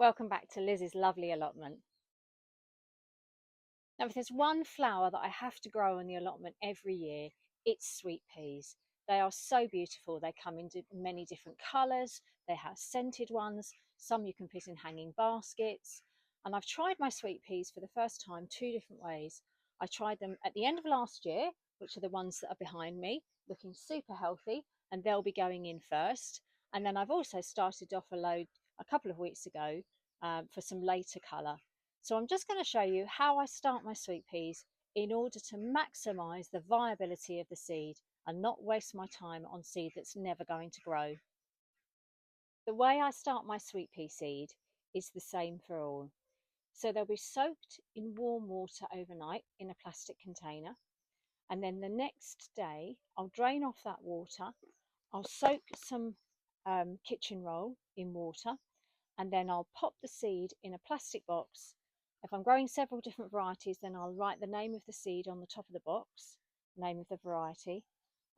Welcome back to Liz's lovely allotment. Now, if there's one flower that I have to grow on the allotment every year, it's sweet peas. They are so beautiful. They come in many different colours. They have scented ones. Some you can put in hanging baskets. And I've tried my sweet peas for the first time two different ways. I tried them at the end of last year, which are the ones that are behind me, looking super healthy, and they'll be going in first. And then I've also started off a load a couple of weeks ago for some later colour. So I'm just going to show you how I start my sweet peas in order to maximise the viability of the seed and not waste my time on seed that's never going to grow. The way I start my sweet pea seed is the same for all. So they'll be soaked in warm water overnight in a plastic container, and then the next day I'll drain off that water. I'll soak some kitchen roll in water, and then I'll pop the seed in a plastic box. If I'm growing several different varieties, then I'll write the name of the seed on the top of the box, name of the variety,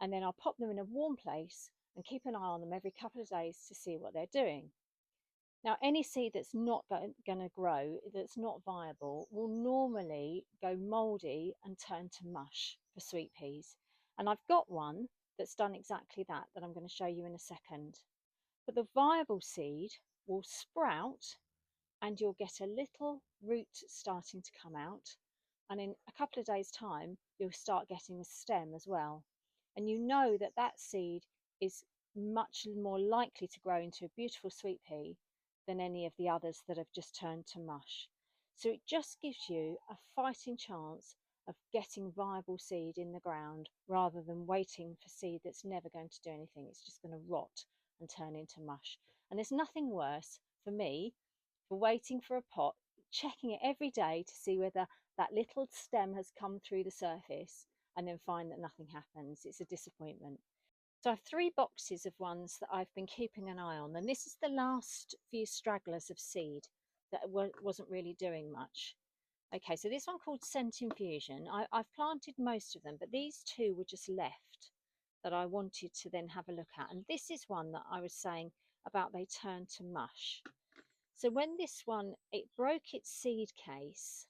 and then I'll pop them in a warm place and keep an eye on them every couple of days to see what they're doing. Now, any seed that's not going to grow, that's not viable, will normally go mouldy and turn to mush for sweet peas. And I've got one that's done exactly that I'm going to show you in a second. But the viable seed will sprout, and you'll get a little root starting to come out, and in a couple of days time you'll start getting a stem as well, and you know that that seed is much more likely to grow into a beautiful sweet pea than any of the others that have just turned to mush. So it just gives you a fighting chance of getting viable seed in the ground rather than waiting for seed that's never going to do anything. It's just going to rot and turn into mush. And there's nothing worse for me for waiting for a pot, checking it every day to see whether that little stem has come through the surface, and then find that nothing happens. It's a disappointment. So I have three boxes of ones that I've been keeping an eye on, and this is the last few stragglers of seed that wasn't really doing much. Okay, so this one called Scent Infusion, I've planted most of them, but these two were just left that I wanted to then have a look at. And this is one that I was saying about they turn to mush. So when this one, it broke its seed case,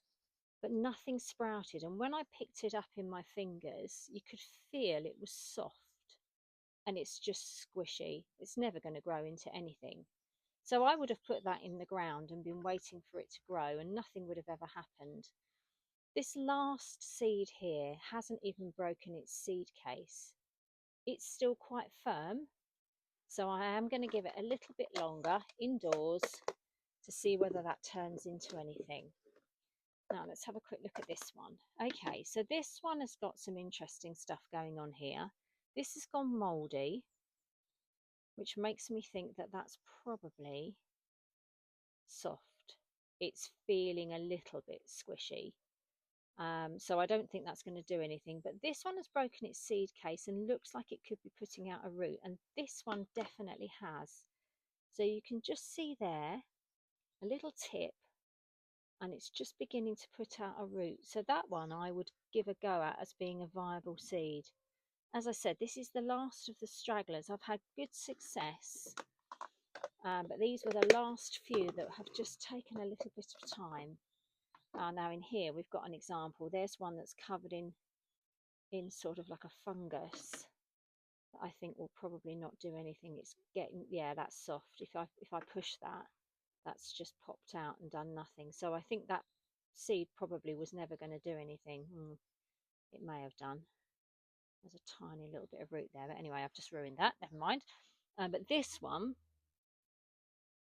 but nothing sprouted. And when I picked it up in my fingers, you could feel it was soft and it's just squishy. It's never going to grow into anything. So I would have put that in the ground and been waiting for it to grow, and nothing would have ever happened. This last seed here hasn't even broken its seed case. It's still quite firm. So I am going to give it a little bit longer indoors to see whether that turns into anything. Now let's have a quick look at this one. Okay, so this one has got some interesting stuff going on here. This has gone mouldy, which makes me think that that's probably soft. It's feeling a little bit squishy. So I don't think that's going to do anything. But this one has broken its seed case and looks like it could be putting out a root. And this one definitely has. So you can just see there a little tip, and it's just beginning to put out a root. So that one I would give a go at as being a viable seed. As I said, this is the last of the stragglers. I've had good success, but these were the last few that have just taken a little bit of time. Now in here we've got an example. There's one that's covered in sort of like a fungus that I think will probably not do anything. It's getting, yeah, that's soft. If I push that, that's just popped out and done nothing. So I think that seed probably was never going to do anything. It may have done. There's a tiny little bit of root there, but anyway, I've just ruined that. Never mind. But this one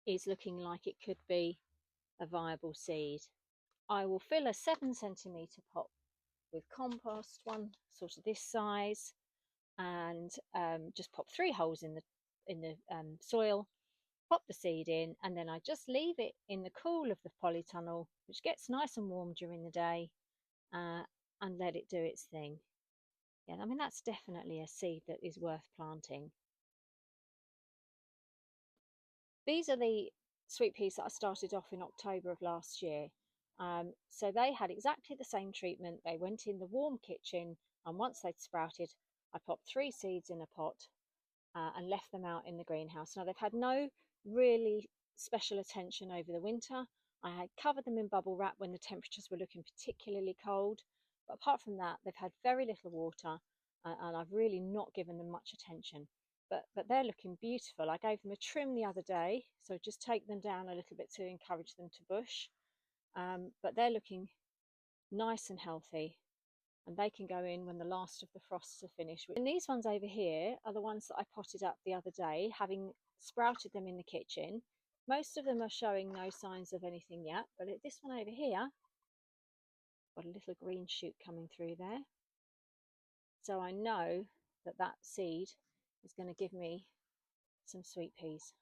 is looking like it could be a viable seed. I will fill a 7 centimetre pot with compost, one sort of this size, and just pop 3 holes in the soil, pop the seed in, and then I just leave it in the cool of the polytunnel, which gets nice and warm during the day, and let it do its thing. Yeah, I mean, that's definitely a seed that is worth planting. These are the sweet peas that I started off in October of last year. So they had exactly the same treatment. They went in the warm kitchen, and once they'd sprouted, I popped 3 seeds in a pot and left them out in the greenhouse. Now they've had no really special attention over the winter. I had covered them in bubble wrap when the temperatures were looking particularly cold, but apart from that, they've had very little water, and I've really not given them much attention. But they're looking beautiful. I gave them a trim the other day, so just take them down a little bit to encourage them to bush. But they're looking nice and healthy, and they can go in when the last of the frosts are finished. And these ones over here are the ones that I potted up the other day, having sprouted them in the kitchen. Most of them are showing no signs of anything yet, but this one over here, got a little green shoot coming through there. So I know that that seed is going to give me some sweet peas.